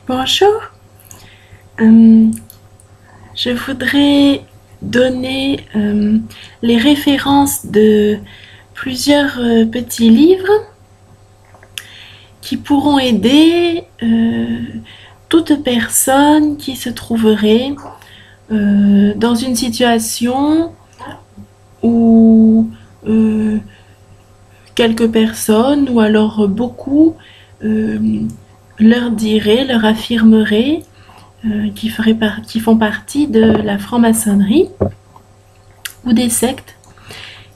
Bonjour. Euh, je voudrais donner les références de plusieurs petits livres qui pourront aider toute personne qui se trouverait dans une situation où quelques personnes ou alors beaucoup euh, leur affirmeraient qui font partie de la franc-maçonnerie ou des sectes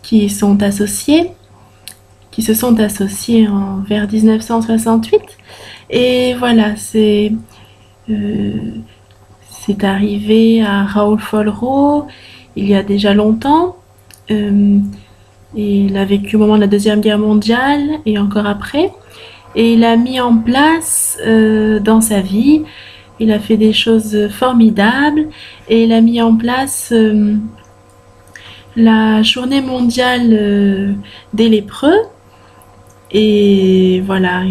qui sont associées, qui se sont associées vers 1968. Et voilà, euh, c'est arrivé à Raoul Follereau il y a déjà longtemps. Euh, et il a vécu au moment de la Deuxième Guerre mondiale et encore après. Et il a mis en place dans sa vie, il a fait des choses formidables et il a mis en place la journée mondiale des lépreux. Et voilà,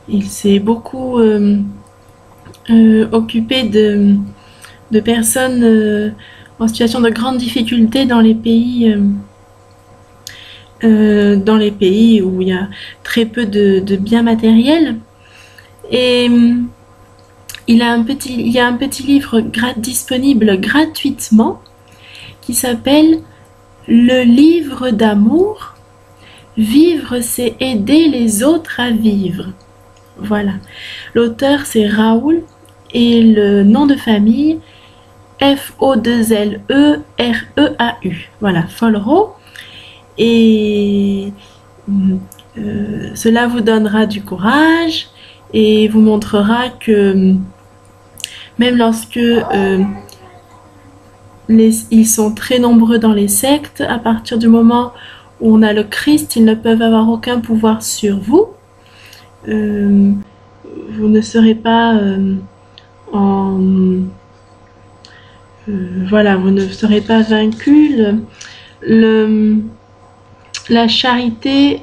il s'est beaucoup occupé de personnes en situation de grande difficulté dans les pays où il y a très peu de biens matériels. Et il y a un petit livre disponible gratuitement qui s'appelle Le livre d'amour. Vivre, c'est aider les autres à vivre. Voilà. L'auteur, c'est Raoul et le nom de famille, F-O-2-L-E-R-E-A-U. Voilà, Follereau. Et cela vous donnera du courage et vous montrera que même lorsque ils sont très nombreux dans les sectes, à partir du moment où on a le Christ, ils ne peuvent avoir aucun pouvoir sur vous. Vous ne serez pas en... voilà, vous ne serez pas vaincu. La charité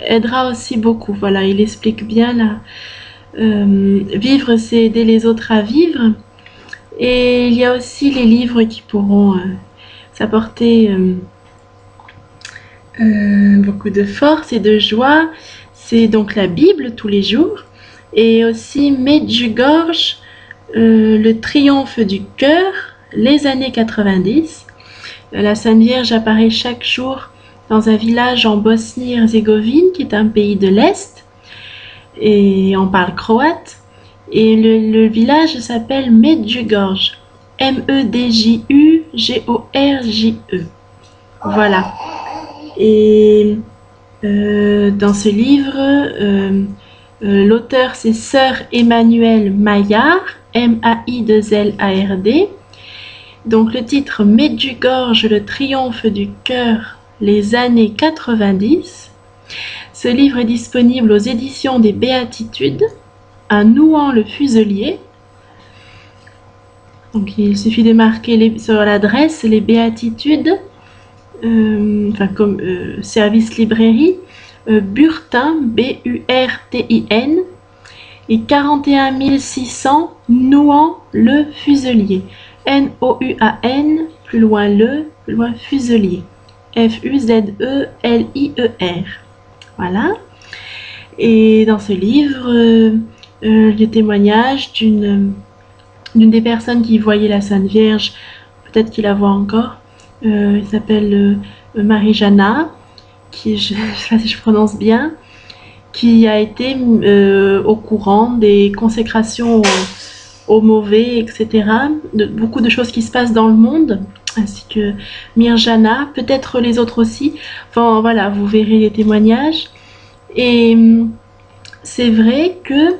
aidera aussi beaucoup. Voilà, il explique bien là. Vivre, c'est aider les autres à vivre. Et il y a aussi les livres qui pourront s'apporter beaucoup de force et de joie. C'est donc la Bible tous les jours. Et aussi Medjugorje, le triomphe du cœur, les années 90. La Sainte Vierge apparaît chaque jour dans un village en Bosnie-Herzégovine, qui est un pays de l'Est, et on parle croate. Et le village s'appelle Medjugorje, M-E-D-J-U-G-O-R-J-E. Voilà. Et dans ce livre, l'auteur c'est Sœur Emmanuelle Maillard, M-A-I-2-L-A-R-D. Donc le titre Medjugorje, le triomphe du cœur, les années 90. Ce livre est disponible aux éditions des Béatitudes, à Nouan-le-Fuselier. Donc il suffit de marquer sur l'adresse les Béatitudes, comme service librairie, Burtin, B-U-R-T-I-N, et 41 600 Nouan-le-Fuselier, N-O-U-A-N, plus loin plus loin Fuselier, F-U-Z-E-L-I-E-R. Voilà. Et dans ce livre, le témoignage d'une des personnes qui voyait la Sainte Vierge, peut-être qu'il la voit encore, il s'appelle Marie-Jana, qui, je ne sais pas si je prononce bien, qui a été au courant des consécrations au mauvais, etc. De beaucoup de choses qui se passent dans le monde, ainsi que Mirjana, peut-être les autres aussi. Enfin voilà, vous verrez les témoignages. Et c'est vrai que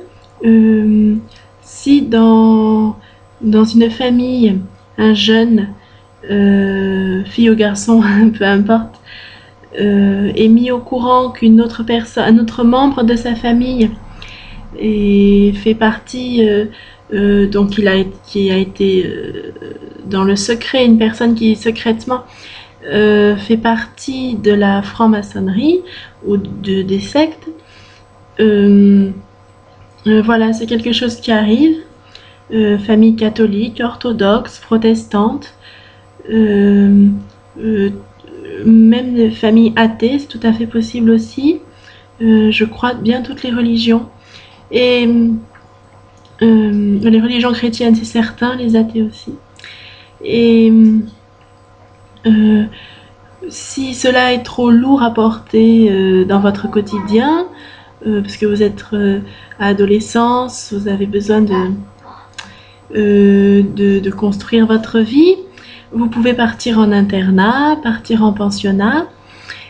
si dans une famille, un jeune, fille ou garçon, peu importe, est mis au courant qu'une autre personne, un autre membre de sa famille et fait partie, donc qui a été dans le secret, une personne qui secrètement fait partie de la franc-maçonnerie ou des sectes, Voilà, c'est quelque chose qui arrive. Famille catholique, orthodoxe, protestante, euh, euh, même des familles athées, c'est tout à fait possible aussi. Je crois bien toutes les religions. Et les religions chrétiennes, c'est certain, les athées aussi. Et euh, si cela est trop lourd à porter dans votre quotidien, parce que vous êtes à adolescence, vous avez besoin de construire votre vie, vous pouvez partir en internat, partir en pensionnat,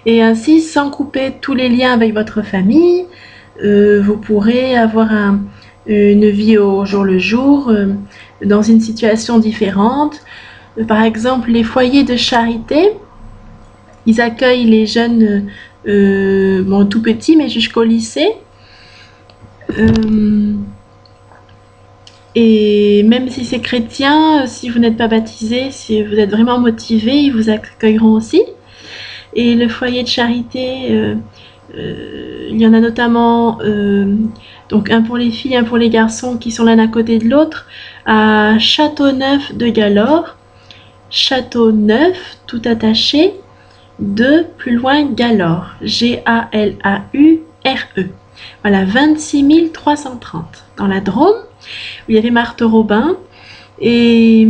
et ainsi, sans couper tous les liens avec votre famille, vous pourrez avoir une vie au jour le jour, dans une situation différente. Par exemple, les foyers de charité, ils accueillent les jeunes, bon, tout petits, mais jusqu'au lycée. Et même si c'est chrétien, si vous n'êtes pas baptisé, si vous êtes vraiment motivé, ils vous accueilleront aussi. Et le foyer de charité, il y en a notamment donc un pour les filles, un pour les garçons qui sont l'un à côté de l'autre à Châteauneuf de Galore. Châteauneuf, tout attaché, de plus loin Galore. G-A-L-A-U-R-E. Voilà, 26 330 dans la Drôme. Il y avait Marthe Robin. Et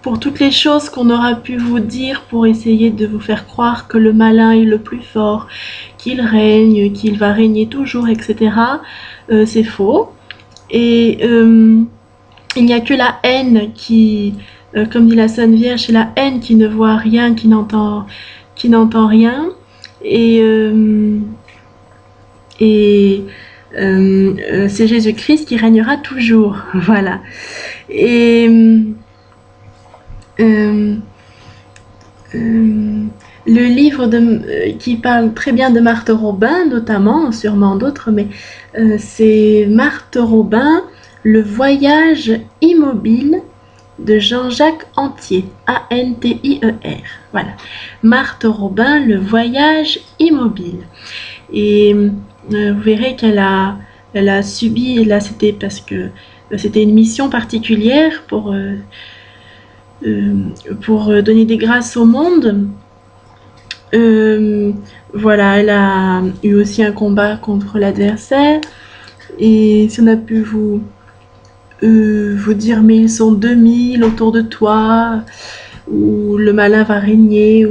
pour toutes les choses qu'on aura pu vous dire pour essayer de vous faire croire que le malin est le plus fort, qu'il règne, qu'il va régner toujours, etc., c'est faux. Et il n'y a que la haine qui, comme dit la Sainte Vierge, c'est la haine qui ne voit rien, qui n'entend rien. Et c'est Jésus-Christ qui régnera toujours. Voilà. Et le livre qui parle très bien de Marthe Robin, notamment, sûrement d'autres, mais c'est Marthe Robin, Le voyage immobile de Jean-Jacques Antier, A-N-T-I-E-R. Voilà. Marthe Robin, Le voyage immobile. Et vous verrez qu'elle a subi, là c'était parce que c'était une mission particulière pour donner des grâces au monde. Voilà, elle a eu aussi un combat contre l'adversaire. Et si on a pu vous dire mais ils sont 2000 autour de toi, ou le malin va régner,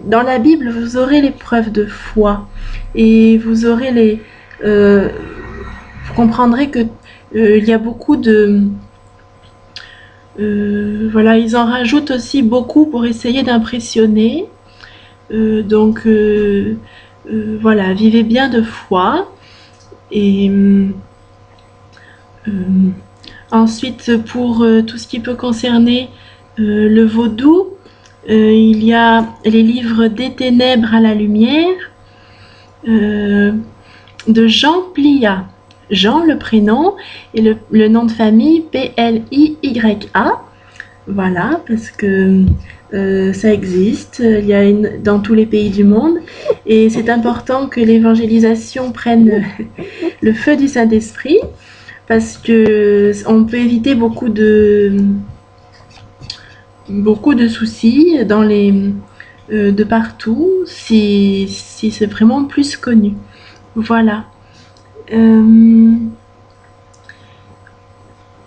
dans la Bible vous aurez les preuves de foi et vous aurez vous comprendrez que il y a beaucoup de voilà, ils en rajoutent aussi beaucoup pour essayer d'impressionner. Donc voilà, vivez bien de foi. Et ensuite, pour tout ce qui peut concerner le vaudou, il y a les livres Des ténèbres à la lumière de Jean Plia. Jean, le prénom, et le nom de famille, P-L-I-Y-A. Voilà, parce que ça existe, il y a dans tous les pays du monde, et c'est important que l'évangélisation prenne le feu du Saint-Esprit, parce que on peut éviter beaucoup de soucis de partout si c'est vraiment plus connu. Voilà.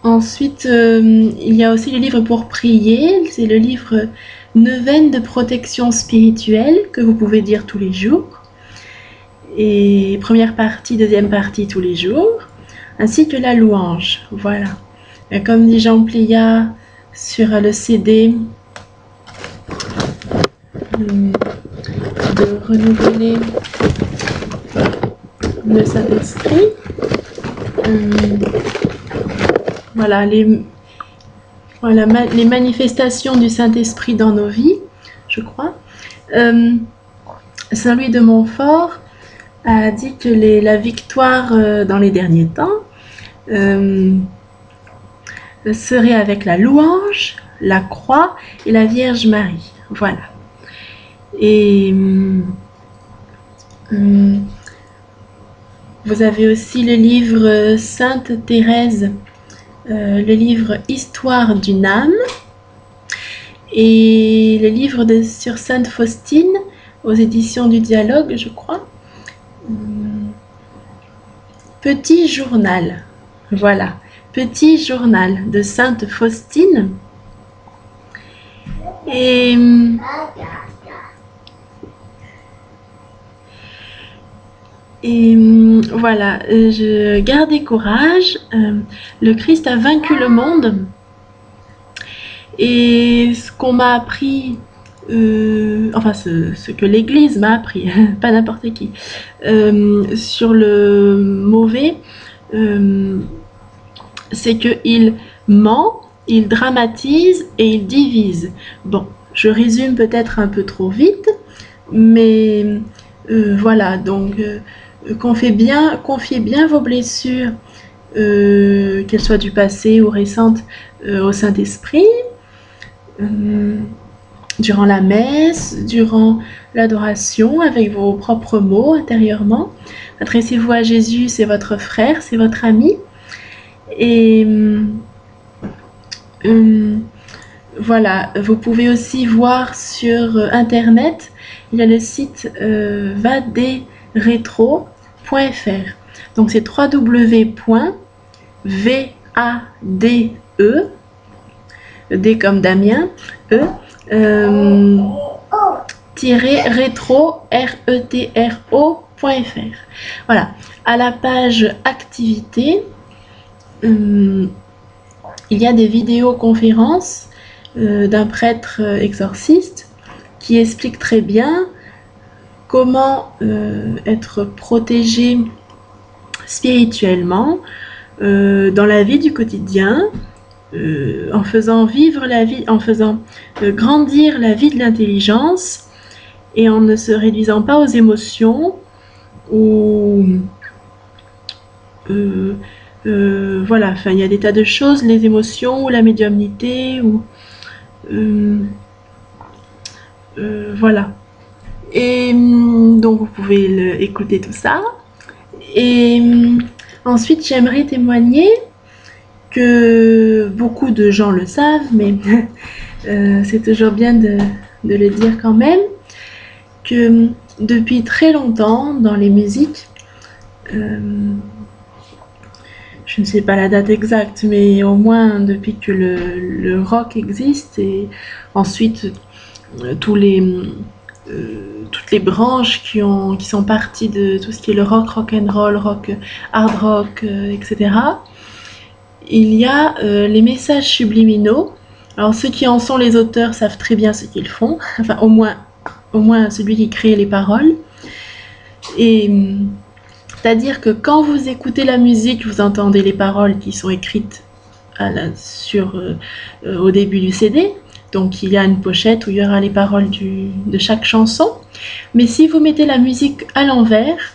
Ensuite, il y a aussi le livre pour prier. C'est le livre Neuvaine de protection spirituelle que vous pouvez dire tous les jours. Et première partie, deuxième partie tous les jours. Ainsi que la louange. Voilà. Et comme dit Jean Plia sur le CD, de renouveler le Saint-Esprit. Voilà, les manifestations du Saint-Esprit dans nos vies, je crois. Saint-Louis de Montfort a dit que la victoire dans les derniers temps serait avec la louange, la croix et la Vierge Marie. Voilà. Et Vous avez aussi le livre Sainte Thérèse, le livre Histoire d'une âme, et le livre sur Sainte Faustine aux éditions du Dialogue, je crois. Petit journal, voilà, Petit journal de Sainte Faustine. Et voilà, gardez courage, le Christ a vaincu le monde. Et ce qu'on m'a appris, enfin ce que l'Église m'a appris, pas n'importe qui, sur le mauvais, c'est qu'il ment, il dramatise et il divise. Bon, je résume peut-être un peu trop vite, mais voilà, donc confiez bien vos blessures, qu'elles soient du passé ou récentes, au Saint-Esprit, durant la messe, durant l'adoration, avec vos propres mots intérieurement. Adressez-vous à Jésus, c'est votre frère, c'est votre ami. Et voilà, vous pouvez aussi voir sur Internet, il y a le site vaderetro.fr. Donc c'est www.vade, D comme Damien, retro.fr. Voilà, à la page activité, il y a des vidéoconférences d'un prêtre exorciste qui explique très bien comment être protégé spirituellement dans la vie du quotidien, en faisant vivre la vie, en faisant grandir la vie de l'intelligence et en ne se réduisant pas aux émotions ou voilà, enfin il y a des tas de choses, les émotions ou la médiumnité ou voilà. Et donc vous pouvez écouter tout ça. Et ensuite j'aimerais témoigner que beaucoup de gens le savent, mais c'est toujours bien de le dire quand même, que depuis très longtemps dans les musiques, je ne sais pas la date exacte, mais au moins depuis que le rock existe, et ensuite toutes les branches qui sont parties de tout ce qui est le rock, rock and roll, rock, hard rock, etc. Il y a les messages subliminaux. Alors ceux qui en sont les auteurs savent très bien ce qu'ils font, enfin au moins celui qui crée les paroles. Et c'est-à-dire que quand vous écoutez la musique, vous entendez les paroles qui sont écrites au début du CD. Donc il y a une pochette où il y aura les paroles de chaque chanson. Mais si vous mettez la musique à l'envers,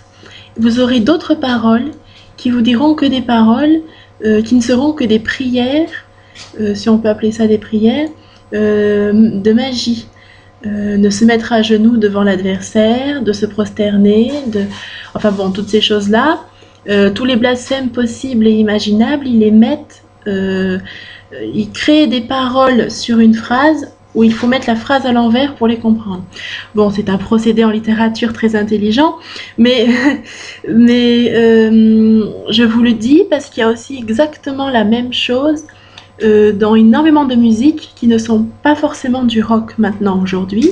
vous aurez d'autres paroles qui vous diront que des paroles, qui ne seront que des prières, si on peut appeler ça des prières, de magie. De se mettre à genoux devant l'adversaire, de se prosterner, enfin bon, toutes ces choses-là, tous les blasphèmes possibles et imaginables, ils les mettent, ils créent des paroles sur une phrase où il faut mettre la phrase à l'envers pour les comprendre. Bon, c'est un procédé en littérature très intelligent, mais je vous le dis parce qu'il y a aussi exactement la même chose dans énormément de musiques qui ne sont pas forcément du rock maintenant aujourd'hui.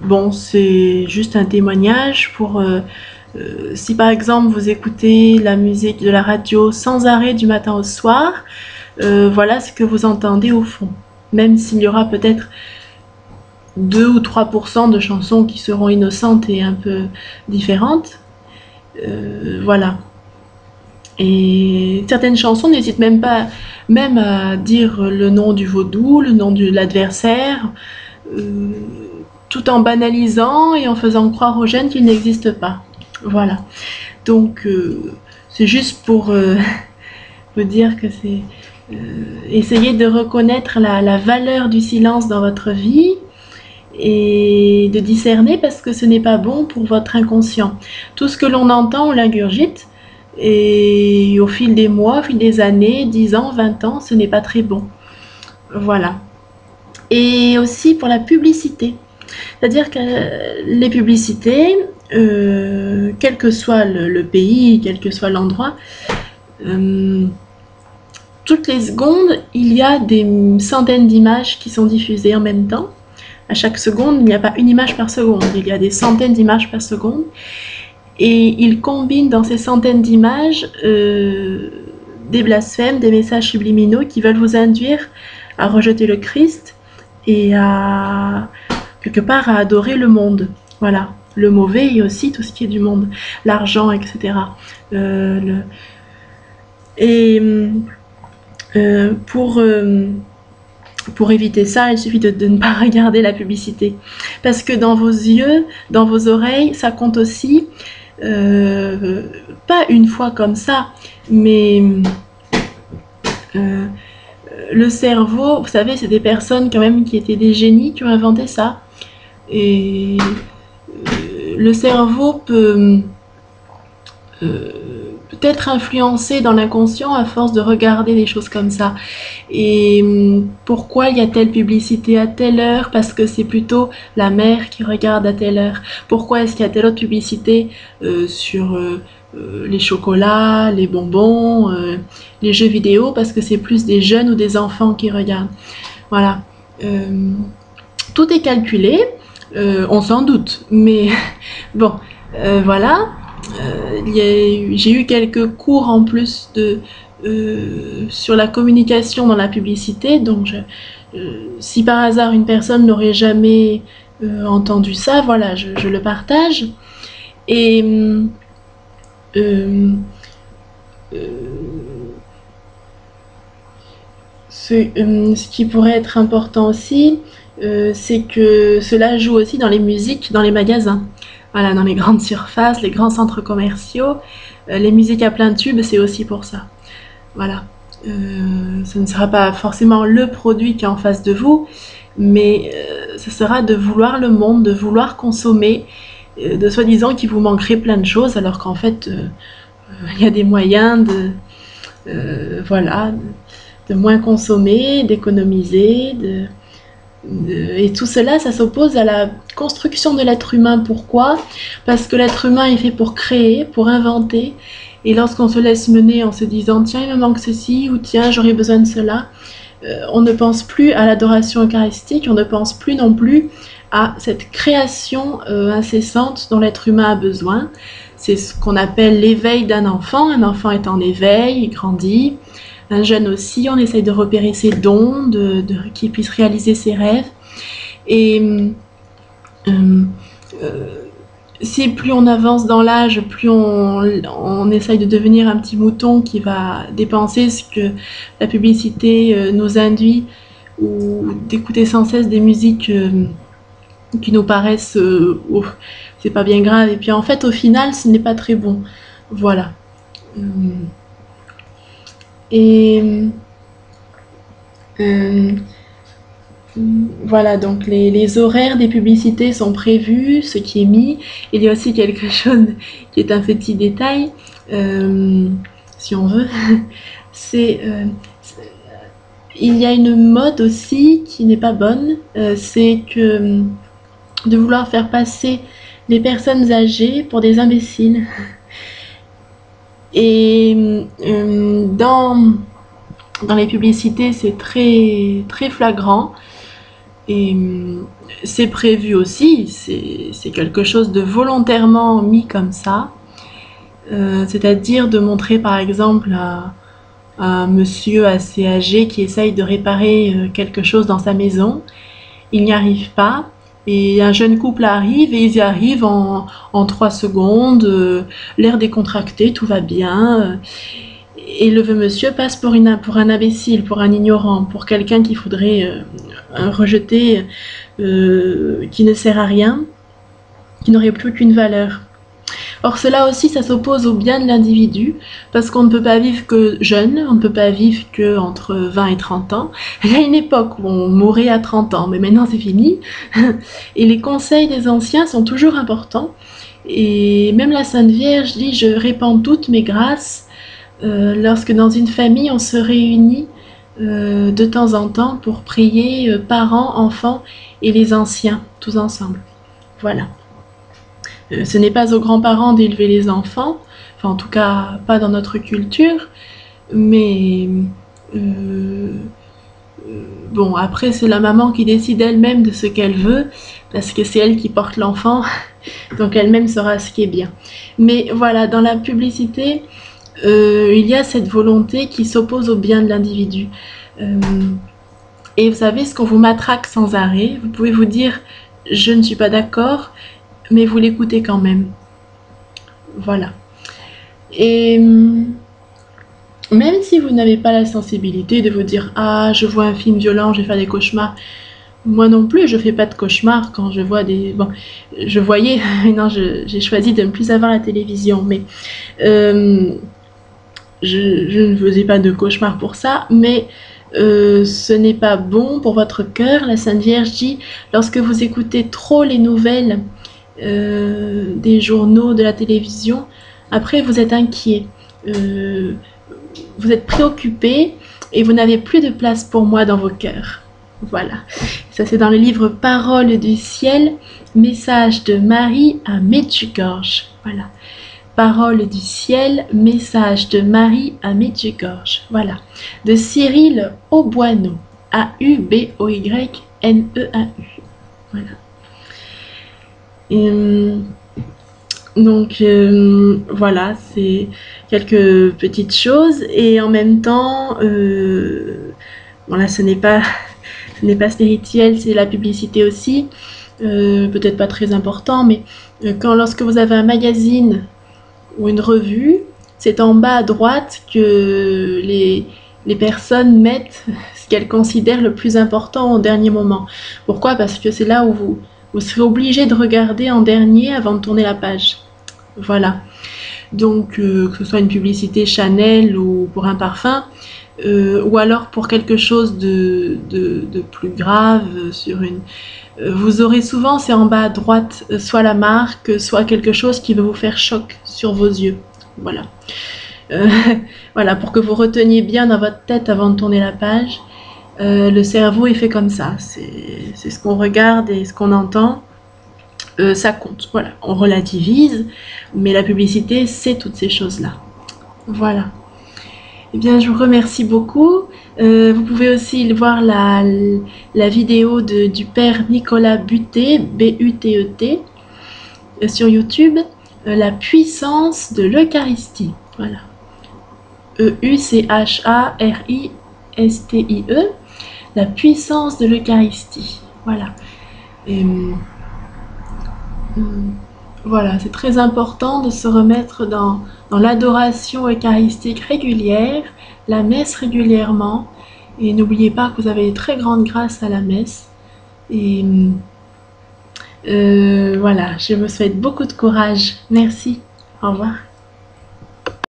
Bon, c'est juste un témoignage pour si par exemple vous écoutez la musique de la radio sans arrêt du matin au soir, voilà ce que vous entendez au fond. Même s'il y aura peut-être 2 ou 3% de chansons qui seront innocentes et un peu différentes, voilà. Et certaines chansons n'hésitent même pas à dire le nom du vaudou, le nom de l'adversaire, tout en banalisant et en faisant croire aux jeunes qu'il n'existe pas. Voilà. Donc c'est juste pour vous dire que c'est essayer de reconnaître la valeur du silence dans votre vie et de discerner parce que ce n'est pas bon pour votre inconscient. Tout ce que l'on entend, on l'ingurgite et au fil des mois, au fil des années, 10 ans, 20 ans, ce n'est pas très bon. Voilà. Et aussi pour la publicité. C'est-à-dire que les publicités, quel que soit le pays, quel que soit l'endroit, toutes les secondes, il y a des centaines d'images qui sont diffusées en même temps. À chaque seconde, il n'y a pas une image par seconde, il y a des centaines d'images par seconde. Et ils combinent dans ces centaines d'images des blasphèmes, des messages subliminaux qui veulent vous induire à rejeter le Christ et à, quelque part, à adorer le monde. Voilà, le mauvais et aussi tout ce qui est du monde, l'argent, etc. Pour éviter ça, il suffit de ne pas regarder la publicité. Parce que dans vos yeux, dans vos oreilles, ça compte aussi, pas une fois comme ça, mais le cerveau, vous savez, c'est des personnes quand même qui étaient des génies qui ont inventé ça. Et le cerveau peut être influencé dans l'inconscient à force de regarder des choses comme ça. Et pourquoi il y a telle publicité à telle heure? Parce que c'est plutôt la mère qui regarde à telle heure. Pourquoi est-ce qu'il y a telle autre publicité sur les chocolats, les bonbons, les jeux vidéo? Parce que c'est plus des jeunes ou des enfants qui regardent. Voilà. Tout est calculé, on s'en doute, mais bon, voilà. J'ai eu quelques cours en plus sur la communication dans la publicité, donc si par hasard une personne n'aurait jamais entendu ça, voilà, je le partage. Et ce qui pourrait être important aussi, c'est que cela joue aussi dans les musiques, dans les magasins. Voilà, dans les grandes surfaces, les grands centres commerciaux, les musiques à plein tube, c'est aussi pour ça. Voilà. Ce ne sera pas forcément le produit qui est en face de vous, mais ce sera de vouloir le monde, de vouloir consommer, de soi-disant qu'il vous manquerait plein de choses, alors qu'en fait, il y a des moyens voilà, de moins consommer, d'économiser, et tout cela, ça s'oppose à la construction de l'être humain. Pourquoi? Parce que l'être humain est fait pour créer, pour inventer. Et lorsqu'on se laisse mener en se disant « Tiens, il me manque ceci » ou « Tiens, j'aurais besoin de cela », on ne pense plus à l'adoration eucharistique, on ne pense plus non plus à cette création incessante dont l'être humain a besoin. C'est ce qu'on appelle l'éveil d'un enfant. Un enfant est en éveil, il grandit. Un jeune aussi, on essaye de repérer ses dons, qu'il puisse réaliser ses rêves. Et si plus on avance dans l'âge, plus on essaye de devenir un petit mouton qui va dépenser ce que la publicité nous induit, ou d'écouter sans cesse des musiques qui nous paraissent c'est pas bien grave, et puis en fait au final ce n'est pas très bon. Voilà. Et voilà, donc les horaires des publicités sont prévus, ce qui est mis. Il y a aussi quelque chose qui est un petit détail, si on veut, c'est il y a une mode aussi qui n'est pas bonne, c'est que de vouloir faire passer les personnes âgées pour des imbéciles. Et dans les publicités, c'est très, très flagrant. Et c'est prévu aussi, c'est quelque chose de volontairement mis comme ça. C'est-à-dire de montrer par exemple à un monsieur assez âgé qui essaye de réparer quelque chose dans sa maison. Il n'y arrive pas. Et un jeune couple arrive et ils y arrivent en 3 secondes, l'air décontracté, tout va bien. Et le vieux monsieur passe pour un imbécile, pour un ignorant, pour quelqu'un qu'il faudrait rejeter, qui ne sert à rien, qui n'aurait plus aucune valeur. Or cela aussi, ça s'oppose au bien de l'individu, parce qu'on ne peut pas vivre que jeune, on ne peut pas vivre que entre 20 et 30 ans. Il y a une époque où on mourait à 30 ans, mais maintenant c'est fini. Et les conseils des anciens sont toujours importants. Et même la Sainte Vierge dit « Je répands toutes mes grâces » lorsque dans une famille on se réunit de temps en temps pour prier parents, enfants et les anciens, tous ensemble. Voilà. Ce n'est pas aux grands-parents d'élever les enfants, enfin en tout cas pas dans notre culture, mais bon, après c'est la maman qui décide elle-même de ce qu'elle veut, parce que c'est elle qui porte l'enfant, donc elle-même saura ce qui est bien. Mais voilà, dans la publicité, il y a cette volonté qui s'oppose au bien de l'individu. Et vous savez, ce qu'on vous matraque sans arrêt, vous pouvez vous dire « je ne suis pas d'accord », mais vous l'écoutez quand même. Voilà. Et même si vous n'avez pas la sensibilité de vous dire « ah, je vois un film violent, je vais faire des cauchemars », moi non plus, je fais pas de cauchemars quand je vois des... Bon, je voyais... non, j'ai choisi de ne plus avoir la télévision, mais... je ne faisais pas de cauchemars pour ça, mais ce n'est pas bon pour votre cœur. La Sainte Vierge dit, lorsque vous écoutez trop les nouvelles des journaux, de la télévision, après vous êtes inquiet, vous êtes préoccupé et vous n'avez plus de place pour moi dans vos cœurs. Voilà, ça c'est dans le livre Paroles du ciel, message de Marie à Medjugorje. Voilà. Paroles du ciel, message de Marie à Medjugorje. Voilà. De Cyril Auboyneau. A-U-B-O-Y-N-E-A-U. Voilà. Donc, voilà, c'est quelques petites choses. Et en même temps, bon là, ce n'est pas spirituel, c'est la publicité aussi. Peut-être pas très important, mais lorsque vous avez un magazine ou une revue, c'est en bas à droite que les personnes mettent ce qu'elles considèrent le plus important au dernier moment. Pourquoi? Parce que c'est là où vous serez obligé de regarder en dernier avant de tourner la page. Voilà. Donc, que ce soit une publicité Chanel ou pour un parfum, ou alors pour quelque chose de plus grave sur une... vous aurez souvent, c'est en bas à droite, soit la marque, soit quelque chose qui va vous faire choc sur vos yeux. Voilà. Voilà, pour que vous reteniez bien dans votre tête avant de tourner la page. Le cerveau est fait comme ça. C'est ce qu'on regarde et ce qu'on entend. Ça compte. Voilà. On relativise, mais la publicité, c'est toutes ces choses-là. Voilà. Eh bien, je vous remercie beaucoup. Vous pouvez aussi voir la vidéo du père Nicolas Butet, B-U-T-E-T, sur YouTube, la puissance de l'Eucharistie. Voilà. E-U-C-H-A-R-I-S-T-I-E, la puissance de l'Eucharistie. Voilà. Et, voilà, c'est très important de se remettre dans l'adoration eucharistique régulière, la messe régulièrement, et n'oubliez pas que vous avez très grande grâce à la messe. Et voilà, je vous souhaite beaucoup de courage. Merci. Au revoir.